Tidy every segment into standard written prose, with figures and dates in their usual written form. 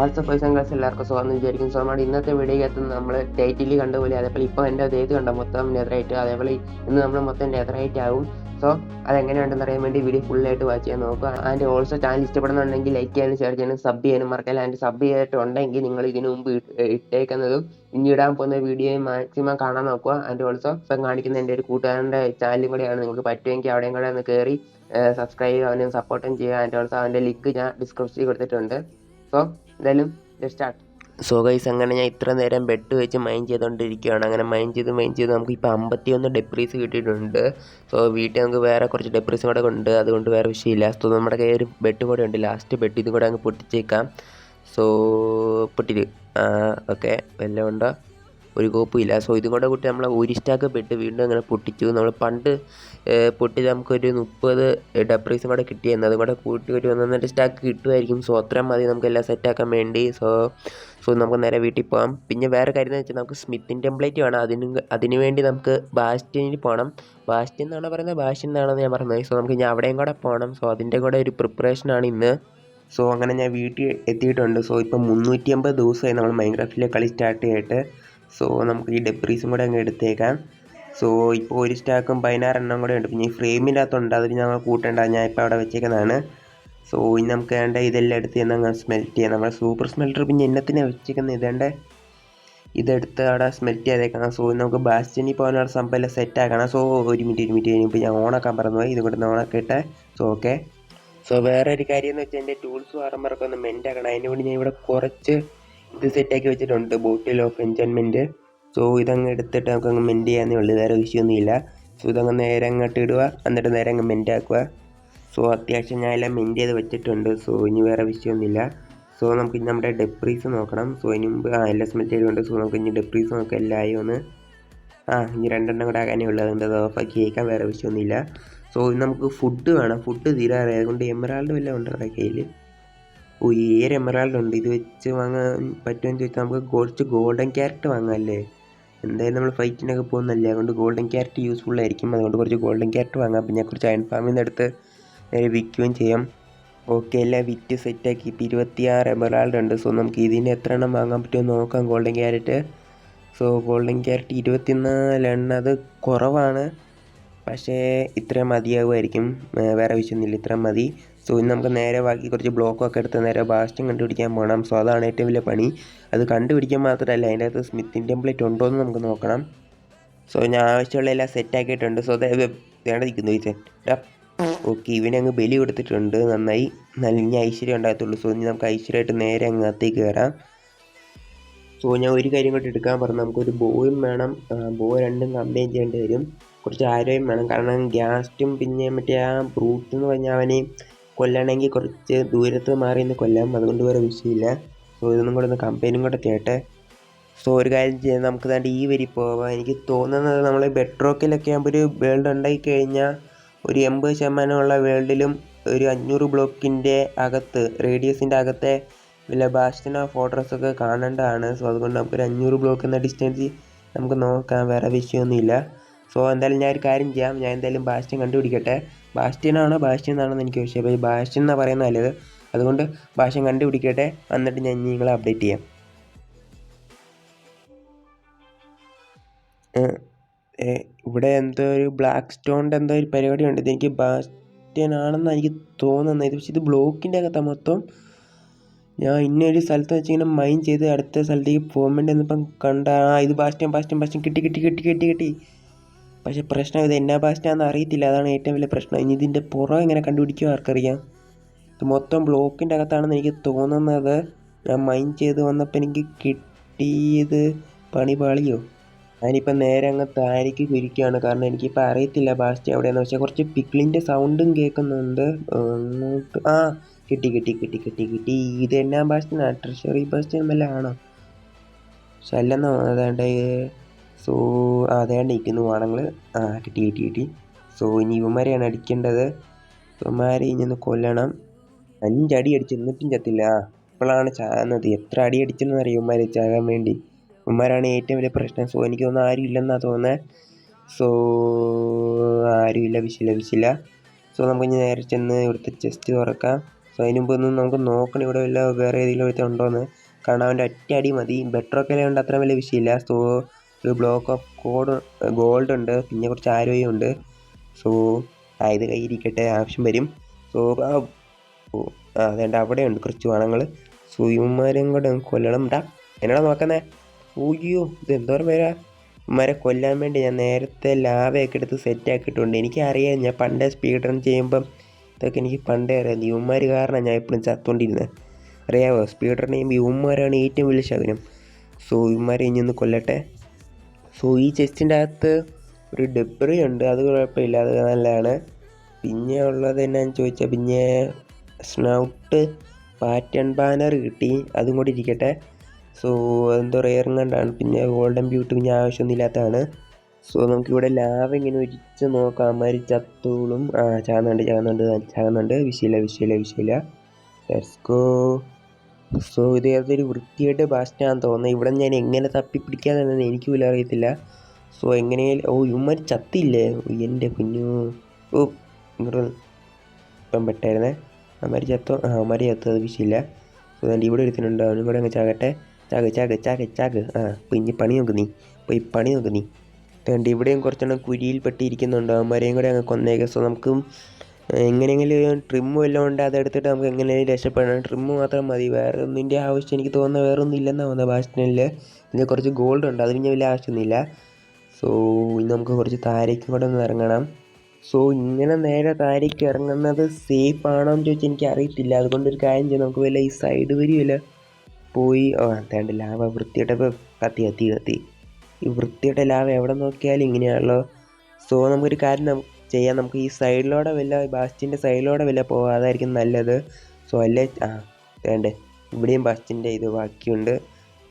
WhatsApp പൈസ class എല്ലാവർക്കും സുഖം വിചാരിക്കും. സോ നമ്മുടെ ഇന്നത്തെ വീഡിയോക്കകത്ത് നമ്മൾ ടൈറ്റിൽ കണ്ടുപോലെ അതേപോലെ ഇപ്പോൾ എൻ്റെ ദേഹത്ത് കണ്ട മൊത്തം നെതറൈറ്റ്, അതേപോലെ ഇന്ന് നമ്മൾ മൊത്തം നെതറൈറ്റ് ആവും. സോ അതെങ്ങനെയുണ്ടെന്ന് അറിയാൻ വേണ്ടി വീഡിയോ ഫുള്ളായിട്ട് വാച്ച് ചെയ്യാൻ നോക്കുക. ആൻഡ് ഓൾസോ ചാനൽ ഇഷ്ടപ്പെടുന്നുണ്ടെങ്കിൽ ലൈക്ക് ചെയ്യാനും ഷെയർ ചെയ്യാനും സബ് ചെയ്യാനും മറക്കില്ല. ആൻഡ് സബ് ചെയ്തിട്ടുണ്ടെങ്കിൽ നിങ്ങൾ ഇതിനു മുമ്പ് ഇട്ടേക്കുന്നതും ഇനി ഇടാൻ പോകുന്ന വീഡിയോയും മാക്സിമം കാണാൻ നോക്കുക. ആൻഡ് ഓൾസോ ഇപ്പം കാണിക്കുന്ന എൻ്റെ ഒരു കൂട്ടുകാരൻ്റെ ചാനലും കൂടെയാണ്. നിങ്ങൾക്ക് പറ്റുമെങ്കിൽ അവിടെയും കൂടെ ഒന്ന് കയറി സബ്സ്ക്രൈബ് ചെയ്യാനും സപ്പോർട്ടും ചെയ്യുക. ആൻഡ് ഓൾസോ അവൻ്റെ ലിങ്ക് ഞാൻ ഡിസ്ക്രിപ്ഷനിൽ കൊടുത്തിട്ടുണ്ട്. സോ എന്തായാലും സ്റ്റാർട്ട്. സോ ഗൈസ്, അങ്ങനെ ഞാൻ ഇത്ര നേരം ബെഡ് വെച്ച് മൈൻ ചെയ്തുകൊണ്ടിരിക്കുകയാണ്. അങ്ങനെ മൈൻ ചെയ്ത് നമുക്ക് ഇപ്പോൾ 51 ഡെപ്രീസ് കിട്ടിയിട്ടുണ്ട്. സോ വീട്ടിൽ നമുക്ക് വേറെ കുറച്ച് ഡെപ്രീസും കൂടെ ഉണ്ട്, അതുകൊണ്ട് വേറെ വിഷയമില്ല. സോ നമ്മുടെ കയ്യിൽ ഒരു ബെഡ് കൂടെ ഉണ്ട്, ലാസ്റ്റ് ബെഡ് ഇതും കൂടെ അങ്ങ് പൊട്ടിച്ചേക്കാം. സോ പൊട്ടിട്ട് ഓക്കെ, വല്ലതും ഉണ്ടോ? ഒരു കോപ്പുമില്ല. സോ ഇതും കൂടെ കൂട്ടി നമ്മൾ ഒരു സ്റ്റാക്ക് ബെഡ് വീണ്ടും അങ്ങനെ പൊട്ടിച്ചു. നമ്മൾ പണ്ട് പൊട്ടി നമുക്കൊരു 30 ഡെപ്രീസും കൂടെ കിട്ടിയെന്ന്, അതും കൂടെ കൂട്ടി ഒരു 1.5 സ്റ്റാക്ക് കിട്ടുമായിരിക്കും. സോ അത്രയും മതി നമുക്കെല്ലാം സെറ്റാക്കാൻ വേണ്ടി. സോ നമുക്ക് നേരെ വീട്ടിൽ പോകാം. പിന്നെ വേറെ കാര്യം എന്ന് വെച്ചാൽ നമുക്ക് സ്മിത്തിൻ ടെംപ്ലേറ്റ് വേണം. അതിന് വേണ്ടി നമുക്ക് ബാസ്റ്റ്യനിൽ പോകണം. ബാസ്റ്റ്യൻ എന്നാണോ പറയുന്നത്, ബാഷ്യൻ എന്നാണെന്ന് ഞാൻ പറഞ്ഞത്. സോ നമുക്ക് ഇനി അവിടെയും കൂടെ പോകണം. സോ അതിൻ്റെ കൂടെ ഒരു പ്രിപ്പറേഷനാണ് ഇന്ന്. സോ അങ്ങനെ ഞാൻ വീട്ടിൽ എത്തിയിട്ടുണ്ട്. സോ ഇപ്പം 350 ദിവസമായി നമ്മൾ മൈൻക്രാഫ്റ്റിലെ കളി സ്റ്റാർട്ട് ചെയ്തിട്ട്. സോ നമുക്ക് ഈ ഡെപ്രീസും കൂടെ അങ്ങ് എടുത്തേക്കാം. സോ ഇപ്പോൾ ഒരു സ്റ്റാക്കും 16 എണ്ണം കൂടെ ഉണ്ട്. പിന്നെ ഈ ഫ്രെയിമിനകത്തുണ്ട്, അതിന് ഞങ്ങൾ കൂട്ടേണ്ട, ഞാൻ ഇപ്പോൾ അവിടെ വെച്ചേക്കുന്നതാണ്. സോ ഇനി നമുക്ക് വേണ്ട ഇതെല്ലാം എടുത്ത് ചെന്ന് അങ്ങ് സ്മെൽറ്റ് ചെയ്യാം. നമ്മുടെ സൂപ്പർ സ്മെൽറ്റർ പിന്നെ എന്നത്തിനാണ് വെച്ചേക്കുന്നത്, ഇതെടുത്ത് അവിടെ സ്മെൽറ്റ് ചെയ്തേക്കണം. സോ നമുക്ക് ബാസ്റ്റ്യനിൽ പോകാനുള്ള സംഭവം സെറ്റ് ആക്കണം. സോ ഒരു മിനിറ്റ് കഴിഞ്ഞപ്പോൾ ഞാൻ ഓണാക്കാൻ പറഞ്ഞുപോയി, ഇത് കൂടെ ഓണാക്കിയിട്ട്. So okay. സോ വേറെ ഒരു കാര്യം എന്ന് വെച്ചാൽ എൻ്റെ ടൂൾസും ആർമറൊക്കെ ഒന്ന് മെൻറ്റ് ആക്കണം. അതിന് വേണ്ടി ഞാൻ ഇവിടെ കുറച്ച് ഇത് സെറ്റാക്കി വെച്ചിട്ടുണ്ട്, ബോട്ടിൽ ഓഫ് എൻചാൻമെൻറ്റ്. സോ ഇതങ്ങ് എടുത്തിട്ട് നമുക്ക് അങ്ങ് മെൻറ്റ് ചെയ്യാനേ ഉള്ളൂ, വേറെ വിഷയമൊന്നുമില്ല. സോ ഇതങ്ങ് നേരെ അങ്ങോട്ട് ഇടുക, എന്നിട്ട് നേരെ അങ്ങ് മെൻറ്റ് ആക്കുക. സോ അത്യാവശ്യം ഞാൻ എല്ലാം മെൻറ്റ് ചെയ്ത് വെച്ചിട്ടുണ്ട്. സോ ഇനി വേറെ വിഷയമൊന്നുമില്ല. സോ നമുക്ക് ഇനി നമ്മുടെ ഡെപ്രീസ് നോക്കണം. സോ ഇനി മുമ്പ് എല്ലാം സ്മെൽറ്റ് ചെയ്തുകൊണ്ട്. സോ നമുക്ക് ഇനി ഡെപ്രീസ് നോക്കാം, എല്ലാം ആയി ഒന്ന്. ഇനി 2 എണ്ണം കൂടെ ആകാനേ ഉള്ളൂ, അതുകൊണ്ട് അത് ഓഫാക്കി കേൾക്കാൻ, വേറെ വിഷയമൊന്നുമില്ല. സോ ഇനി നമുക്ക് ഫുഡ് വേണം. ഫുഡ് തീരാറായി, അതുകൊണ്ട് എമറാൾഡ് വല്ലതും ഉണ്ടോ കയ്യിൽ? 7 എമറാൾഡ് ഉണ്ട്. ഇത് വെച്ച് വാങ്ങാൻ പറ്റുമെന്ന് ചോദിച്ചാൽ നമുക്ക് കുറച്ച് ഗോൾഡൻ ക്യാരറ്റ് വാങ്ങാം അല്ലേ? എന്തായാലും നമ്മൾ ഫൈറ്റിനൊക്കെ പോകുന്നല്ലേ, അതുകൊണ്ട് ഗോൾഡൻ ക്യാരറ്റ് യൂസ്ഫുൾ ആയിരിക്കും. അതുകൊണ്ട് കുറച്ച് ഗോൾഡൻ ക്യാരറ്റ് വാങ്ങാം. പിന്നെ കുറച്ച് അയൺ ഫാമിൽ നിന്ന് എടുത്ത് നേരെ വിൽക്കുകയും ചെയ്യാം. ഓക്കെ, എല്ലാം വിറ്റ് സെറ്റാക്കി. ഇപ്പോൾ 26 എമറാൾഡ് ഉണ്ട്. സോ നമുക്ക് ഇതിന് എത്ര എണ്ണം വാങ്ങാൻ പറ്റുമെന്ന് നോക്കാം, golden carrot. So golden carrot 24 എണ്ണം, അത് കുറവാണ്, പക്ഷേ ഇത്രയും മതിയാകുമായിരിക്കും, വേറെ വിഷയമൊന്നുമില്ല, ഇത്രയും മതി. സോ ഇന്ന് നമുക്ക് നേരെ ബാക്കി കുറച്ച് ബ്ലോക്കൊക്കെ എടുത്ത് നേരെ ബാസ്റ്റ്യൻ കണ്ടുപിടിക്കാൻ പോകണം. സോ അതാണ് ഏറ്റവും വലിയ പണി. അത് കണ്ടുപിടിക്കാൻ മാത്രമല്ല, അതിൻ്റെ അകത്ത് സ്മിത്തിൻ ടെംപ്ലേറ്റ് ഉണ്ടോ എന്ന് നമുക്ക് നോക്കണം. സോ ഞാൻ ആവശ്യമുള്ള എല്ലാം സെറ്റാക്കിയിട്ടുണ്ട്. സോ വേണ്ട നിൽക്കുന്നു ഈ സെറ്റ്. ഓക്കെ, ഇവനെ അങ്ങ് ബലി കൊടുത്തിട്ടുണ്ട്, നന്നായി. ഇനി ഐശ്വര്യം ഉണ്ടാകത്തുള്ളൂ. സോ ഇനി നമുക്ക് ഐശ്വര്യമായിട്ട് നേരെ അങ്ങ് അകത്തേക്ക് കയറാം. സോ ഞാൻ ഒരു കാര്യം കൂടി എടുക്കാൻ പറഞ്ഞു, നമുക്കൊരു ബോയും വേണം. ബോ രണ്ടും കമ്പൈൻ ചെയ്യേണ്ടി വരും. കുറച്ച് ആരോഗ്യം വേണം, കാരണം ഗ്യാസ്റ്റും പിന്നെ മറ്റേ ആ ബ്രൂട്ട് എന്ന് പറഞ്ഞാൽ അവനെ കൊല്ലണമെങ്കിൽ കുറച്ച് ദൂരത്ത് മാറി നിന്ന് കൊല്ലാം, അതുകൊണ്ട് വേറെ വിഷയമില്ല. സോ ഇതൊന്നും കൂടെ ഒന്ന് കമ്പൈനും കൂടെ കേട്ടെ. സോ ഒരു കാര്യം ചെയ്യാം, നമുക്ക് താണ്ട് ഈ വരി പോവാം. എനിക്ക് തോന്നുന്നത് നമ്മൾ ബെഡ്റോക്കിലൊക്കെ ആകുമ്പോൾ ഒരു വേൾഡ് ഉണ്ടായി കഴിഞ്ഞാൽ ഒരു 80% വേൾഡിലും ഒരു 500 ബ്ലോക്കിൻ്റെ അകത്ത്, റേഡിയസിൻ്റെ അകത്തെ വല്ല ബാസ്റ്റനോ ഫോർട്രസ്സൊക്കെ കാണേണ്ടതാണ്. സോ അതുകൊണ്ട് നമുക്കൊരു 500 ബ്ലോക്ക് എന്ന ഡിസ്റ്റൻസ് നമുക്ക് നോക്കാം, വേറെ വിഷയമൊന്നുമില്ല. സോ എന്തായാലും ഞാൻ ഒരു കാര്യം ചെയ്യാം, ഞാൻ എന്തായാലും ബാസ്റ്റ്യൻ കണ്ടുപിടിക്കട്ടെ. ബാസ്റ്റ്യൻ എന്നാണെന്ന് എനിക്ക് വിഷയം, അപ്പോൾ ബാസ്റ്റ്യൻ എന്നാണ് പറയുന്നത് നല്ലത്. അതുകൊണ്ട് ബാസ്റ്റ്യൻ കണ്ടുപിടിക്കട്ടെ, എന്നിട്ട് ഞാൻ നിങ്ങളെ അപ്ഡേറ്റ് ചെയ്യാം. ഇവിടെ എന്തോ ഒരു ബ്ലാക്ക് സ്റ്റോണിൻ്റെ എന്തോ ഒരു പരിപാടി ഉണ്ട്. ഇതെനിക്ക് ബാസ്റ്റ്യൻ ആണെന്നാണ് എനിക്ക് തോന്നുന്നത്. പക്ഷേ ഇത് ബ്ലോക്കിൻ്റെ അകത്താണ് മൊത്തം. ഞാൻ ഇന്നൊരു സ്ഥലത്ത് വെച്ച് ഇങ്ങനെ മൈൻ ചെയ്ത് അടുത്ത സ്ഥലത്തേക്ക് പോകാൻ വേണ്ടി വന്നപ്പം കണ്ട ഇത് ബാസ്റ്റ്യൻ കിട്ടി. പക്ഷേ പ്രശ്നം ഇത് എന്നാ ബാസ്റ്റ്യാന്ന് അറിയത്തില്ല, അതാണ് ഏറ്റവും വലിയ പ്രശ്നം. ഇനി ഇതിൻ്റെ പുറം എങ്ങനെ കണ്ടുപിടിക്കുമോ ആർക്കറിയാം. ഇത് മൊത്തം ബ്ലോക്കിൻ്റെ അകത്താണെന്ന് എനിക്ക് തോന്നുന്നത്. ഞാൻ മൈൻ ചെയ്ത് വന്നപ്പോൾ എനിക്ക് കിട്ടിയത് പണി പാളിയോ. ഞാനിപ്പോൾ നേരെ അങ്ങ് താഴേക്ക് കുരിക്കുകയാണ്, കാരണം എനിക്കിപ്പോൾ അറിയത്തില്ല ബാസ്റ്റ്യൻ എവിടെയാണെന്ന്. പക്ഷേ കുറച്ച് പിക്കിളിൻ്റെ സൗണ്ടും കേൾക്കുന്നുണ്ട് അങ്ങോട്ട്. കിട്ടി. ഇത് എന്നാ ബാസ്റ്റ്യനാ? ട്രഷറി ബാസ്റ്റ്യൻ വല്ല ആണോ? പക്ഷെ അല്ലെന്നോ, അതാണ്ട്. സോ അതേണ്ട ഇരിക്കുന്നു വാണങ്ങൾ. കിട്ടി. സോ ഇനി ഇവന്മാരെയാണ് അടിക്കേണ്ടത്. ഇവന്മാരെ ഇനി ഒന്ന് കൊല്ലണം. 5 അടി അടിച്ച് എന്നിട്ടും ചത്തില്ല. ഇപ്പോഴാണ് ചാകുന്നത്. എത്ര അടി അടിച്ചെന്ന് അറിയാം ഇവന്മാർ ചാകാൻ വേണ്ടി. ഇവന്മാരാണ് ഏറ്റവും വലിയ പ്രശ്നം. സോ എനിക്ക് തോന്നുന്നു ആരും ഇല്ലെന്നാണ് തോന്നുന്നത്. സോ ആരുമില്ല, വിശില്ല. സോ നമുക്ക് ഇനി നേരെ ചെന്ന് ഇവിടുത്തെ ചെസ്റ്റ് തുറക്കാം. സോ അതിന് മുമ്പ് ഒന്ന് നമുക്ക് നോക്കണം ഇവിടെ വല്ല വേറെ ഏതെങ്കിലും ഒരുത്തൻ ഉണ്ടോയെന്ന്. കാരണം അവൻ്റെ ഒറ്റ അടി മതി. ബെറ്ററൊക്കെ കൊണ്ട് അത്ര വലിയ വിഷയമില്ല. സോ ഒരു ബ്ലോക്ക് ഓഫ് ഗോൾഡ് ഉണ്ട്, പിന്നെ കുറച്ച് ആരോഗ്യം ഉണ്ട്. സോ ഇത് കയ്യിരിക്കട്ടെ, ആവശ്യം വരും. സോ അതേണ്ട അവിടെ ഉണ്ട് കുറച്ച് വനങ്ങൾ. സോ ഇവന്മാരെയും കൂടെ കൊല്ലണം. എന്നോട് നോക്കുന്നേ. ഓയ്യോ, ഇത് എന്തോരം പേരാ. ഇവന്മാരെ കൊല്ലാൻ വേണ്ടി ഞാൻ നേരത്തെ ലാവയൊക്കെ എടുത്ത് സെറ്റാക്കിയിട്ടുണ്ട്. എനിക്കറിയാം, ഞാൻ പണ്ടേ സ്പീഡ് റൺ ചെയ്യുമ്പം ഇതൊക്കെ എനിക്ക് പണ്ടേ അറിയാം. ഇവന്മാർ കാരണം ഞാൻ എപ്പോഴും ചത്തോണ്ടിരുന്നത്. അറിയാമോ, സ്പീഡ് റൺ ചെയ്യുമ്പോൾ ഇവന്മാരാണ് ഏറ്റവും വലിയ ശകനം. സോ ഇവന്മാരെ ഇനി ഒന്ന് കൊല്ലട്ടെ. സോ ഈ ചെസ്റ്റിൻ്റെ അകത്ത് ഒരു ഡെബ്രി ഉണ്ട്, അത് കുഴപ്പമില്ല, അത് നല്ലതാണ്. പിന്നെ ഉള്ളത് എന്നാന്ന് ചോദിച്ചാൽ പിന്നെ സ്നൗട്ട് പാറ്റേൺ ബാനർ കിട്ടി, അതും കൂടി ഇരിക്കട്ടെ. സോ എന്തോ റെയറിങ്ങണ്ടാണ്. പിന്നെ ഗോൾഡൻ ബ്യൂട്ടി പിന്നെ ആവശ്യമൊന്നുമില്ലാത്തതാണ്. സോ നമുക്കിവിടെ ലാവ് ഇങ്ങനെ ഒരിച്ച് നോക്കാം. അമ്മാതിരി ചത്തോളും. ചാകുന്നുണ്ട്. വിഷയമില്ല. Let's go. സോ ഇത് ഏതൊരു വൃത്തിയായിട്ട് ബാസ്റ്റാന്ന് തോന്നുന്നത്. ഇവിടെ ഞാൻ എങ്ങനെ തപ്പിപ്പിടിക്കാന്നുള്ളത് എനിക്ക് പോലും അറിയത്തില്ല. സോ എങ്ങനെയാലും ഇവന്മാർ ചത്തില്ലേ, എൻ്റെ കുഞ്ഞു. ഇങ്ങോട്ട് ഇപ്പം പെട്ടായിരുന്നേ. അവന്മാർ ചത്തത് വിഷയമില്ല. സോ അതുകൊണ്ട് ഇവിടെ ഒരുത്തിനുണ്ട്, അവനും കൂടെ അങ്ങ് ചാകട്ടെ. ചാക്. ഇനി പണി നോക്ക് നീ. അതുകൊണ്ട് ഇവിടെയും കുറച്ചെണ്ണം കുഴിയിൽ പെട്ടിരിക്കുന്നുണ്ട്, അവന്മാരെയും കൂടെ അങ്ങ് കൊന്നേക്കാം. സോ നമുക്ക് എങ്ങനെയെങ്കിലും ട്രിമ്മ് വല്ലതും ഉണ്ട്, അതെടുത്തിട്ട് നമുക്ക് എങ്ങനെയെങ്കിലും രക്ഷപ്പെടണം. ട്രിമ്മ് മാത്രം മതി, വേറെ ഒന്നിൻ്റെ ആവശ്യം എനിക്ക് തോന്നുന്നത് വേറെ ഒന്നും ഇല്ലെന്നാണ് തോന്നുന്നത് ബാസ്റ്റിനിൽ. പിന്നെ കുറച്ച് ഗോൾഡ് ഉണ്ട്, അതിന് ഞാൻ വലിയ ആവശ്യമൊന്നുമില്ല. സോ ഇനി നമുക്ക് കുറച്ച് താരയ്ക്കും കൂടെ ഒന്ന് ഇറങ്ങണം. സോ ഇങ്ങനെ നേരെ താരയ്ക്ക് ഇറങ്ങുന്നത് സേഫ് ആണോ എന്ന് ചോദിച്ചാൽ എനിക്ക് അറിയത്തില്ല. അതുകൊണ്ടൊരു കാര്യം ചെയ്യാം, നമുക്ക് വല്ല ഈ സൈഡ് വരികയില്ല പോയി. അതേണ്ട ലാവ വൃത്തിയായിട്ടപ്പോൾ കത്തി. ഈ വൃത്തിയായിട്ട ലാവ എവിടെ നോക്കിയാലും ഇങ്ങനെയാണല്ലോ. സോ നമുക്കൊരു കാര്യം ചെയ്യാം, നമുക്ക് ഈ സൈഡിലൂടെ ബാസ്റ്റിൻ്റെ സൈഡിലൂടെ പോകാം, അതായിരിക്കും നല്ലത്. സോ അല്ലേ വേണ്ടേ, ഇവിടെയും ബാസ്റ്റിൻ്റെ ഇത് ബാക്കിയുണ്ട്.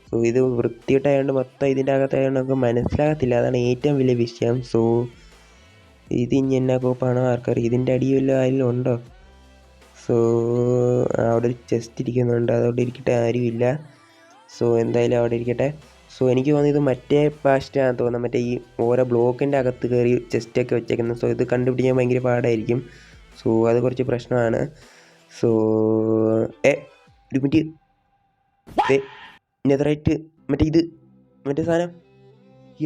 സോ ഇത് വൃത്തിയിട്ടായതുകൊണ്ട് മൊത്തം ഇതിൻ്റെ അകത്തായതുകൊണ്ട് നമുക്ക് മനസ്സിലാകത്തില്ല, അതാണ് ഏറ്റവും വലിയ വിഷയം. സോ ഇത് ഇനി എന്നാ കോപ്പാണോ ആർക്കറിയാം. ഇതിൻ്റെ അടി വല്ല അതിലുണ്ടോ? സോ അവിടെ ഒരു ചെസ്റ്റ് ഇരിക്കുന്നുണ്ട്, അതവിടെ ഇരിക്കട്ടെ, ആരുമില്ല. സോ എന്തായാലും അവിടെ ഇരിക്കട്ടെ. സോ എനിക്ക് തോന്നുന്നത് ഇത് മറ്റേ ബാസ്റ്റാണെന്ന് തോന്നുന്നത്, മറ്റേ ഈ ഓരോ ബ്ലോക്കിൻ്റെ അകത്ത് കയറി ചെസ്റ്റൊക്കെ വെച്ചേക്കുന്നത്. സോ ഇത് കണ്ടുപിടിക്കാൻ ഭയങ്കര പാടായിരിക്കും. സോ അത് കുറച്ച് പ്രശ്നമാണ്. സോ ഒരു മിനിറ്റ്, നെതറൈറ്റ് മറ്റേ സാധനം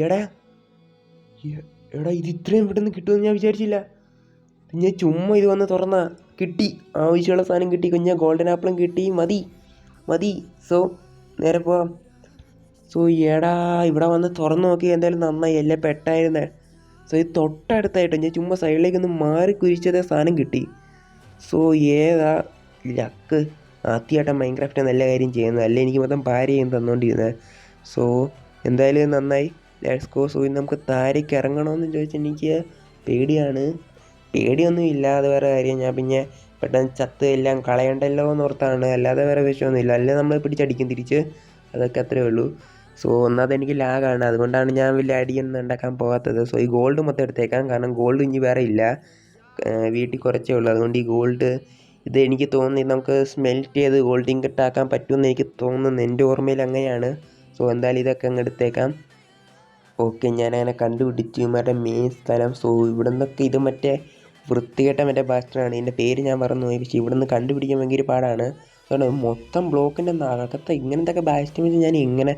എടാ ഇത് ഇത്രയും പെട്ടെന്ന് കിട്ടുമെന്ന് ഞാൻ വിചാരിച്ചില്ല. ഞാൻ ചുമ്മാ ഇത് വന്ന് തുറന്നാ കിട്ടി, ആവശ്യമുള്ള സാധനം കിട്ടി. കുഞ്ഞാ ഗോൾഡൻ ആപ്പിളും കിട്ടി, മതി. സോ നേരെ പോവാം. സോ ഇവിടെ വന്ന് തുറന്നു നോക്കി, എന്തായാലും നന്നായി, എല്ലാം പെട്ടായിരുന്നേ. സോ ഇത് തൊട്ടടുത്തായിട്ട് ഞാൻ ചുമ്മാ സൈഡിലേക്കൊന്ന് മാറി കുരിച്ചതേ സാധനം കിട്ടി. സോ ഏതാ ലക്ക്. ആദ്യമായിട്ടാണ് മൈൻക്രാഫ്റ്റ് നല്ല കാര്യം ചെയ്യുന്നത്, അല്ലേ എനിക്ക് മൊത്തം പാരയും തന്നുകൊണ്ടിരുന്നത്. സോ എന്തായാലും നന്നായി, ലെറ്റ്സ് ഗോ. സോ ഇന്ന് നമുക്ക് താരയ്ക്ക് ഇറങ്ങണമെന്ന് ചോദിച്ചാൽ എനിക്ക് പേടിയൊന്നും ഇല്ലാതെ വേറെ കാര്യം. ഞാൻ പിന്നെ പെട്ടെന്ന് ചത്ത് എല്ലാം കളയണ്ടല്ലോ എന്നോർത്താണ്, അല്ലാതെ വേറെ വിഷയമൊന്നുമില്ല. അല്ലേ നമ്മൾ പിടിച്ചടിക്കും തിരിച്ച്, അതൊക്കെ അത്രേ ഉള്ളൂ. സോ ഒന്നാമത് എനിക്ക് ലാഗാണ്, അതുകൊണ്ടാണ് ഞാൻ വലിയ അടിയൊന്നും ഉണ്ടാക്കാൻ പോകാത്തത്. സോ ഈ ഗോൾഡ് മൊത്തം എടുത്തേക്കാം, കാരണം ഗോൾഡ് ഇനി വേറെ ഇല്ല, വീട്ടിൽ കുറച്ചേ ഉള്ളൂ. അതുകൊണ്ട് ഈ ഗോൾഡ് ഇത് എനിക്ക് തോന്നുന്നു നമുക്ക് സ്മെൽറ്റ് ചെയ്ത് ഗോൾഡ് ഇങ്കട്ട് ആക്കാൻ പറ്റുമെന്ന് എനിക്ക് തോന്നുന്നു, എൻ്റെ ഓർമ്മയിൽ അങ്ങനെയാണ്. സോ എന്തായാലും ഇതൊക്കെ അങ്ങ് എടുത്തേക്കാം. ഓക്കെ, ഞാനങ്ങനെ കണ്ടുപിടിച്ചു മറ്റേ മെയിൻ സ്ഥലം. സോ ഇവിടെ നിന്നൊക്കെ ഇത് മറ്റേ വൃത്തികെട്ട മറ്റേ ബാസ്റ്ററാണ്, ഇതിൻ്റെ പേര് ഞാൻ മറന്നുപോയി. പക്ഷേ ഇവിടെ നിന്ന് കണ്ടുപിടിക്കാൻ ഭയങ്കര പാടാണ്. അതുകൊണ്ട് മൊത്തം ബ്ലോക്കിൻ്റെ അകത്തെ ഇങ്ങനത്തെ ബാസ്റ്റ് വെച്ച് ഞാൻ എങ്ങനെ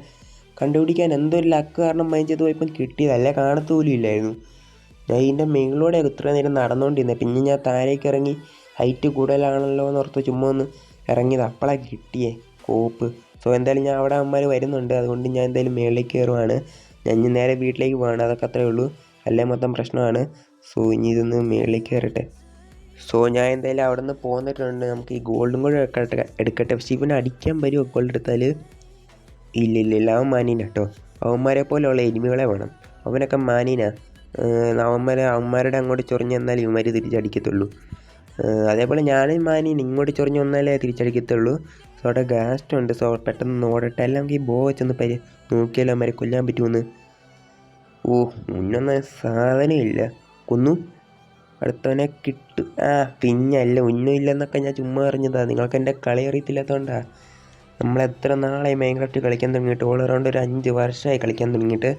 കണ്ടുപിടിക്കാൻ എന്തോ ഒരു ലക്ക് കാരണം മൈൻഡ് ചെയ്ത് പോയപ്പം കിട്ടിയതല്ലേ, കാണത്തുപോലും ഇല്ലായിരുന്നു. ഞാൻ ഇതിൻ്റെ മുകളിലൂടെ ഇത്ര നേരം നടന്നുകൊണ്ടിരുന്നത്. പിന്നെ ഞാൻ താഴേക്ക് ഇറങ്ങി, ഹൈറ്റ് കൂടുതലാണല്ലോ എന്നോർത്ത് ചുമ്മാ ഒന്ന് ഇറങ്ങിയത്, അപ്പോഴാണ് കിട്ടിയേ കോപ്പ്. സോ എന്തായാലും ഞാൻ അവിടെ അമ്മമാർ വരുന്നുണ്ട്, അതുകൊണ്ട് ഞാൻ എന്തായാലും മുകളിലേക്ക് കയറുവാണ്. ഞാൻ ഇനി നേരെ വീട്ടിലേക്ക് പോവാണ്, അതൊക്കെ അത്രേ ഉള്ളൂ, അല്ലേ മൊത്തം പ്രശ്നമാണ്. സോ ഇനി ഇതൊന്ന് മുകളിലേക്ക് കയറട്ടെ. സോ ഞാൻ എന്തായാലും അവിടെ നിന്ന് പോന്നിട്ടുണ്ട്. നമുക്ക് ഈ ഗോൾഡും കൂടെ എടുക്കട്ടെ. പക്ഷേ ഇവനെ അടിക്കാൻ വരുമോ ഗോൾഡ് എടുത്താൽ? ഇല്ല, അവൻ മാനീന കേട്ടോ. അവന്മാരെ പോലെയുള്ള എനിമികളെ വേണം. അവനൊക്കെ മാനീന, അവന്മാരുടെ അങ്ങോട്ട് ചൊറിഞ്ഞ് വന്നാൽ ഇവന്മാർ തിരിച്ചടിക്കത്തുള്ളൂ. അതേപോലെ ഞാനും മാനീന ഇങ്ങോട്ട് ചൊറിഞ്ഞ് വന്നാലേ തിരിച്ചടിക്കത്തുള്ളൂ. സോ അവിടെ ഗാസ്റ്റ് ഉണ്ട്. സോ പെട്ടെന്ന് ഓടട്ടെ, എല്ലാം നമുക്ക് ഈ ബോ വെച്ചൊന്ന് നോക്കിയാലോ അവന്മാരെ കൊല്ലാൻ പറ്റുമെന്ന്. മുന്നൊന്നും സാധനം ഇല്ല, കൊന്നു. അടുത്തവനെ കിട്ടും. പിന്നല്ല ഒന്നും ഇല്ലെന്നൊക്കെ ഞാൻ ചുമ്മാ അറിഞ്ഞതാണ്, നിങ്ങൾക്ക് എൻ്റെ കളി അറിയത്തില്ലാത്തതുകൊണ്ടാണ്. നമ്മളെത്ര നാളായി മൈൻക്രാഫ്റ്റ് കളിക്കാൻ തുടങ്ങിയിട്ട്, ഓൾ അറൗണ്ട് ഒരു 5 വർഷമായി കളിക്കാൻ തുടങ്ങിയിട്ട്.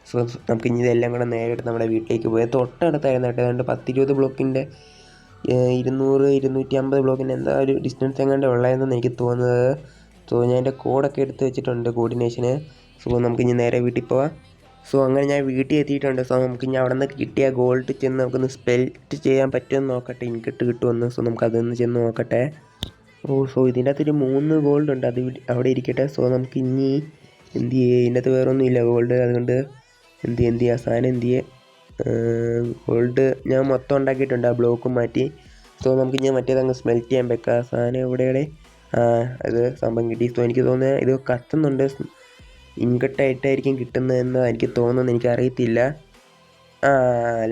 സോ നമുക്ക് ഇനി ഇതെല്ലാം കൂടെ നേരെ എടുത്ത് നമ്മുടെ വീട്ടിലേക്ക് പോയത് തൊട്ടടുത്തായിരുന്നു കേട്ടോ. അതുകൊണ്ട് 10-20 ബ്ലോക്കിൻ്റെ 200 250 ബ്ലോക്കിന് എന്താ ഒരു ഡിസ്റ്റൻസ് എങ്ങാണ്ട് ഉള്ളതെന്നാണ് എനിക്ക് തോന്നുന്നത്. സോ ഞാൻ എൻ്റെ കോഡൊക്കെ എടുത്ത് വെച്ചിട്ടുണ്ട് കോർഡിനേഷന്. സോ നമുക്ക് ഇനി നേരെ വീട്ടിൽ പോവാം. സോ അങ്ങനെ ഞാൻ വീട്ടിൽ എത്തിയിട്ടുണ്ട്. സോ നമുക്ക് ഇനി അവിടെ നിന്ന് കിട്ടിയ ഗോൾഡ് ചെന്ന് നമുക്കൊന്ന് സ്പെൽറ്റ് ചെയ്യാൻ പറ്റുമെന്ന് നോക്കട്ടെ, ഇൻകിട്ട് കിട്ടുമെന്ന്. സോ നമുക്കതൊന്ന് ചെന്ന് നോക്കട്ടെ. സോ ഇതിൻ്റെ അകത്തൊരു 3 ഗോൾഡ് ഉണ്ട്, അത് അവിടെ ഇരിക്കട്ടെ. സോ നമുക്ക് ഇനി എന്ത് ചെയ്യുക, ഇതിൻ്റെ അകത്ത് വേറെ ഒന്നുമില്ല ഗോൾഡ്, അതുകൊണ്ട് എന്ത് ചെയ്യുക സാധനം എന്ത് ചെയ്യുക. ഗോൾഡ് ഞാൻ മൊത്തം ഉണ്ടാക്കിയിട്ടുണ്ട്, ആ ബ്ലോക്കും മാറ്റി. സോ നമുക്ക് ഞാൻ മറ്റേതങ്ങ് സ്മെൽറ്റ് ചെയ്യാൻ വെക്കാം. സാധനം എവിടെ അത് സംഭവം കിട്ടി. സോ എനിക്ക് തോന്നുന്നത് ഇത് കത്തുന്നുണ്ട്, ഇൻകട്ടായിട്ടായിരിക്കും കിട്ടുന്നതെന്ന് എനിക്ക് തോന്നുന്നു, എനിക്കറിയത്തില്ല.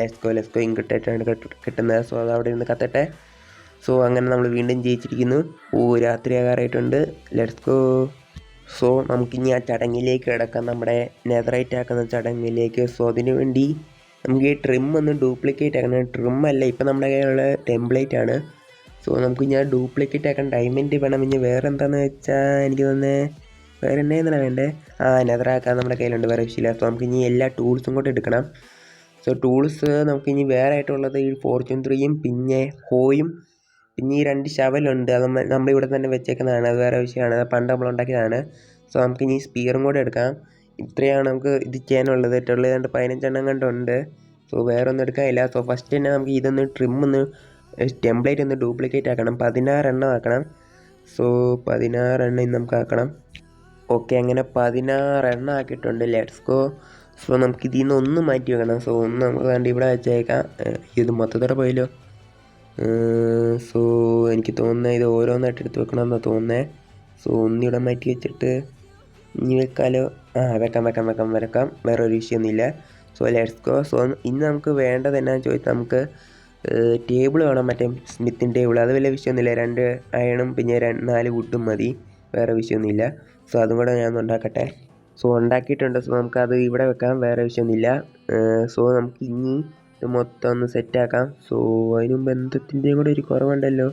ലെറ്റ്സ് ഗോ ഇൻകട്ടായിട്ടാണ് കിട്ടുന്നത്. സോ അത് അവിടെ ഇരുന്ന് കത്തട്ടെ. സോ അങ്ങനെ നമ്മൾ വീണ്ടും ജയിച്ചിരിക്കുന്നു. രാത്രിയാകാറായിട്ടുണ്ട്. Let's go. സോ നമുക്കിനി ആ ചടങ്ങിലേക്ക് കിടക്കാം, നമ്മുടെ നെതറൈറ്റ് ആക്കുന്ന ചടങ്ങിലേക്ക്. സോ അതിനു വേണ്ടി നമുക്ക് ഈ ട്രിം ഒന്ന് ഡ്യൂപ്ലിക്കേറ്റ് ആക്കണം. ട്രിം അല്ല, ഇപ്പം നമ്മുടെ കയ്യിലുള്ള ടെംപ്ലേറ്റ് ആണ്. സോ നമുക്ക് ഞാൻ ഡ്യൂപ്ലിക്കേറ്റ് ആക്കാൻ ഡയമണ്ട് വേണം. ഇനി വേറെ എന്താണെന്ന് വെച്ചാൽ എനിക്ക് തോന്നുന്നത് വേറെ എന്നാ വേണ്ടേ, നെതറാക്കാൻ നമ്മുടെ കയ്യിലുണ്ട്, വേറെ വിഷയമില്ല. സോ നമുക്ക് ഇനി എല്ലാ ടൂൾസും കൂടെ എടുക്കണം. സോ ടൂൾസ് നമുക്ക് ഇനി വേറെ ആയിട്ടുള്ളത് ഈ ഫോർച്യൂൺ 3യും പിന്നെ ഹോയും പിന്നെ ഈ 2 ശവലുണ്ട്. അത് നമ്മളിവിടെ തന്നെ വെച്ചേക്കുന്നതാണ്, അത് വേറെ വിഷയമാണ്, അത് പണ്ട് നമ്മൾ ഉണ്ടാക്കിയതാണ്. സോ നമുക്ക് ഇനി സ്പീറും കൂടെ എടുക്കാം. ഇത്രയാണ് നമുക്ക് ഇത് ചെയ്യാനുള്ളത്. ഏറ്റവും 15 കണ്ടുണ്ട്. സോ വേറെ ഒന്നും എടുക്കാനില്ല. സോ ഫസ്റ്റ് തന്നെ നമുക്ക് ഇതൊന്ന് ട്രിം ടെംപ്ലേറ്റ് ഒന്ന് ഡ്യൂപ്ലിക്കേറ്റ് ആക്കണം. 16 ആക്കണം. സോ 16 ഇന്ന് നമുക്ക് ആക്കണം. ഓക്കെ, അങ്ങനെ 16 ആക്കിയിട്ടുണ്ട്. Let's go. സോ നമുക്ക് ഇതിൽ നിന്ന് ഒന്ന് മാറ്റി വെക്കണം. സോ ഒന്ന് നമുക്ക് കണ്ട് ഇവിടെ വെച്ചേക്കാം. ഇത് മൊത്തത്തോടെ പോയല്ലോ. സോ എനിക്ക് തോന്നുന്നത് ഇത് ഓരോന്നായിട്ട് എടുത്ത് വെക്കണമെന്നാണ് തോന്നുന്നത്. സോ ഒന്നിവിടെ മാറ്റി വെച്ചിട്ട് ഇനി വെക്കാലോ. വെക്കാം, വേറെ ഒരു വിഷയമൊന്നുമില്ല. So let's go. സോ ഇന്ന് നമുക്ക് വേണ്ടത് എന്നാന്ന് ചോദിച്ചാൽ നമുക്ക് ടേബിൾ വേണം, മറ്റേ സ്മിത്തിൻ്റെ ടേബിൾ. അത് വലിയ വിഷയമൊന്നുമില്ല, 2 അയണും പിന്നെ 4 വുഡും മതി, വേറെ വിഷയമൊന്നുമില്ല. സോ അതും കൂടെ ഞാൻ ഉണ്ടാക്കട്ടെ. സോ ഉണ്ടാക്കിയിട്ടുണ്ട്. സോ നമുക്കത് ഇവിടെ വെക്കാം, വേറെ വിഷയമൊന്നുമില്ല. സോ നമുക്ക് ഇനി ഇത് മൊത്തം ഒന്ന് സെറ്റാക്കാം. സോ അതിന് മുമ്പ് എന്തിൻ്റെയും കൂടെ ഒരു കുറവുണ്ടല്ലോ,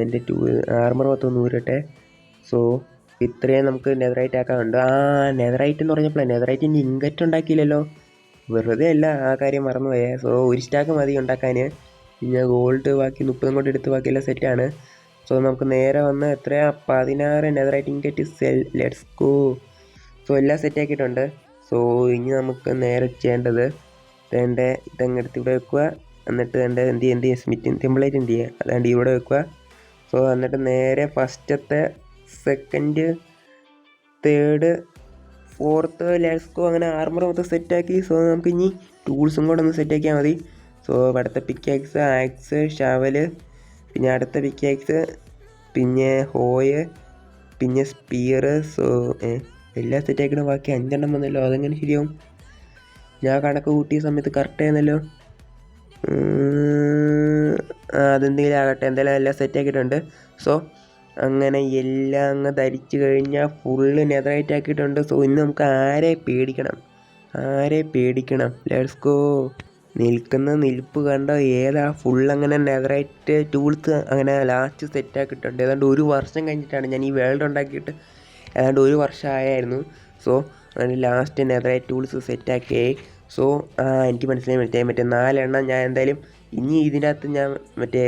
എൻ്റെ ആർമർ മൊത്തം ഒന്ന് ഊരട്ടെ. സോ ഇത്രയും നമുക്ക് നെതറൈറ്റ് ആക്കാനുണ്ട്. നെതറൈറ്റ് എന്ന് പറഞ്ഞപ്പോൾ നെതറൈറ്റിൻ്റെ ഇൻഗറ്റ് ഉണ്ടാക്കിയില്ലല്ലോ, വെറുതെ അല്ല, ആ കാര്യം മറന്നുപോയേ. സോ ഒരു സ്റ്റാക്ക് മതി ഉണ്ടാക്കാൻ. പിന്നെ ഗോൾഡ് ബാക്കി 30 കൊണ്ട് എടുത്ത് ബാക്കിയെല്ലാം സെറ്റാണ്. സോ നമുക്ക് നേരെ വന്ന് എത്രയാ 16 netherite ingot sell. Let's go. So എല്ലാം സെറ്റാക്കിയിട്ടുണ്ട്. സോ ഇനി നമുക്ക് നേരെ ചെയ്യേണ്ടത് ഇതങ്ങെടുത്ത് ഇവിടെ വെക്കുക. എന്നിട്ട് എന്ത് ചെയ്യുക, സ്മിത്തിൻ ടെംപ്ലേറ്റ് എന്ത് ചെയ്യുക, അതാണ്ട് ഇവിടെ വെക്കുക. സോ എന്നിട്ട് നേരെ ഫസ്റ്റത്തെ second third fourth let's go. അങ്ങനെ ആർമർ മൊത്തം സെറ്റാക്കി. സോ നമുക്ക് ഇനി ടൂൾസും കൂടെ ഒന്ന് സെറ്റാക്കിയാൽ മതി. സോ അടുത്ത പിക്കാക്സ്, ആക്സ്, ഷവല്, പിന്നെ അടുത്ത പിക്കാക്സ്, പിന്നെ ഹോയ്, പിന്നെ സ്പിയർ. സോ എല്ലാം സെറ്റാക്കിയിട്ട് ബാക്കി 5 വന്നല്ലോ, അതെങ്ങനെ ശരിയാവും? ഞാൻ കണക്ക് കൂട്ടിയ സമയത്ത് കറക്റ്റ് ആയിരുന്നല്ലോ. അതെന്തെങ്കിലും ആകട്ടെ, എന്തായാലും എല്ലാം സെറ്റാക്കിയിട്ടുണ്ട്. സോ അങ്ങനെ എല്ലാം അങ്ങ് ധരിച്ചു കഴിഞ്ഞാൽ ഫുള്ള് നെതറൈറ്റ് ആക്കിയിട്ടുണ്ട്. സോ ഇന്ന് നമുക്ക് ആരെ പേടിക്കണം. Let's go. നിൽക്കുന്ന നിൽപ്പ് കണ്ടോ, ഏതാ ഫുള്ളങ്ങനെ നെതറൈറ്റ് ടൂൾസ് അങ്ങനെ ലാസ്റ്റ് സെറ്റാക്കിയിട്ടുണ്ട്. ഏതാണ്ട് 1 വർഷം കഴിഞ്ഞിട്ടാണ് ഞാൻ ഈ വേൾഡ് ഉണ്ടാക്കിയിട്ട്, ഏതാണ്ട് 1 വർഷമായിരുന്നു. സോ ലാസ്റ്റ് നെതറൈറ്റ് ടൂൾസ് സെറ്റാക്കിയേ. സോ എനിക്ക് മനസ്സിലായി മറ്റേ 4 ഞാൻ എന്തായാലും ഇനി ഇതിൻ്റെ അകത്ത് ഞാൻ മറ്റേ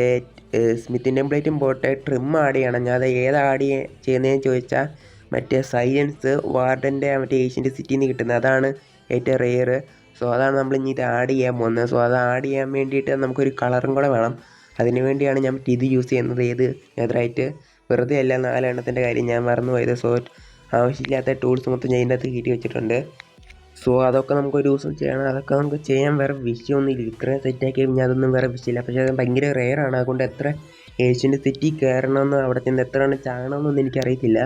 സ്മിത്തിൻ്റെ ടെംപ്ലേറ്റും പോട്ടെ, ട്രിം ആഡ് ചെയ്യണം. ഞാൻ അത് ഏതാ ആഡ് ചെയ്യുന്നതെന്ന് ചോദിച്ചാൽ മറ്റേ സയൻസ് വാർഡൻ്റെ മറ്റേ ഏഷ്യൻ്റെ സിറ്റിയിൽ നിന്ന് കിട്ടുന്നത്, അതാണ് ഏറ്റവും റെയർ. സോ അതാണ് നമ്മൾ ഇനി ഇത് ആഡ് ചെയ്യാൻ പോകുന്നത്. സോ അത് ആഡ് ചെയ്യാൻ വേണ്ടിയിട്ട് നമുക്കൊരു കളറും കൂടെ വേണം. അതിന് വേണ്ടിയാണ് ഞാൻ ഇത് യൂസ് ചെയ്യുന്നത്. നെതറൈറ്റ് വെറുതെ അല്ല, 4 കാര്യം ഞാൻ മറന്നുപോയത്. സോ ആവശ്യമില്ലാത്ത ടൂൾസ് മൊത്തം ഞാൻ ഇതിൻ്റെ അകത്ത് കയറ്റി വെച്ചിട്ടുണ്ട്. സോ അതൊക്കെ നമുക്ക് ഒരു ദിവസം ചെയ്യണം. അതൊക്കെ നമുക്ക് ചെയ്യാൻ വേറെ വിഷയമൊന്നുമില്ല. ഇത്രയും സെറ്റാക്കി കഴിഞ്ഞാൽ അതൊന്നും വേറെ വിഷയമില്ല. പക്ഷേ അത് ഭയങ്കര റെയറാണ്. അതുകൊണ്ട് എത്ര ഏഷ്യൻ്റെ സിറ്റി കയറണമെന്ന് അവിടെ ചെന്ന് എത്രയാണ് ചാകണമെന്നൊന്നും എനിക്കറിയത്തില്ല.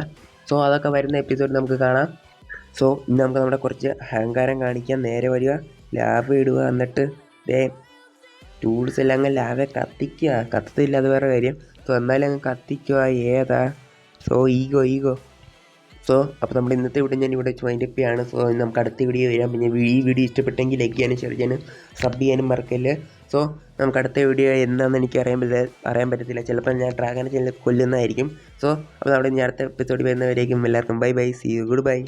സോ അതൊക്കെ വരുന്ന എപ്പിസോഡ് നമുക്ക് കാണാം. സോ ഇന്ന് നമുക്ക് നമ്മുടെ കുറച്ച് അഹങ്കാരം കാണിക്കാൻ നേരെ വരിക, ലാബ് ഇടുക, എന്നിട്ട് ടൂൾസ് എല്ലാം അങ്ങ് ലാബെ കത്തത്തില്ല, അത് വേറെ കാര്യം. സോ എന്നാലും അങ്ങ് കത്തിക്കുക, ഏതാ. So ego. സോ അപ്പോൾ നമ്മുടെ ഇന്നത്തെ വീഡിയോ ഞാൻ ഇവിടെ വെച്ച് വൈൻഡപ്പ് ചെയ്യാണ്. സോ നമുക്ക് അടുത്ത വീഡിയോ വരാം. പിന്നെ ഈ വീഡിയോ ഇഷ്ടപ്പെട്ടെങ്കിൽ ലൈക്ക് ചെയ്യാനും ഷെയർ ചെയ്യാനും സബ് ചെയ്യാനും മറക്കല്ല്. സോ നമുക്ക് അടുത്ത വീഡിയോ എന്താണെന്ന് എനിക്ക് അറിയാൻ പറ്റത്തില്ല. ചിലപ്പോൾ ഞാൻ ഡ്രാഗനെ കൊല്ലുന്നതായിരിക്കും. സോ അപ്പോൾ നമ്മുടെ അടുത്ത എപ്പിസോഡ് വരുന്നവരേക്കും എല്ലാവർക്കും bye, see you, good bye.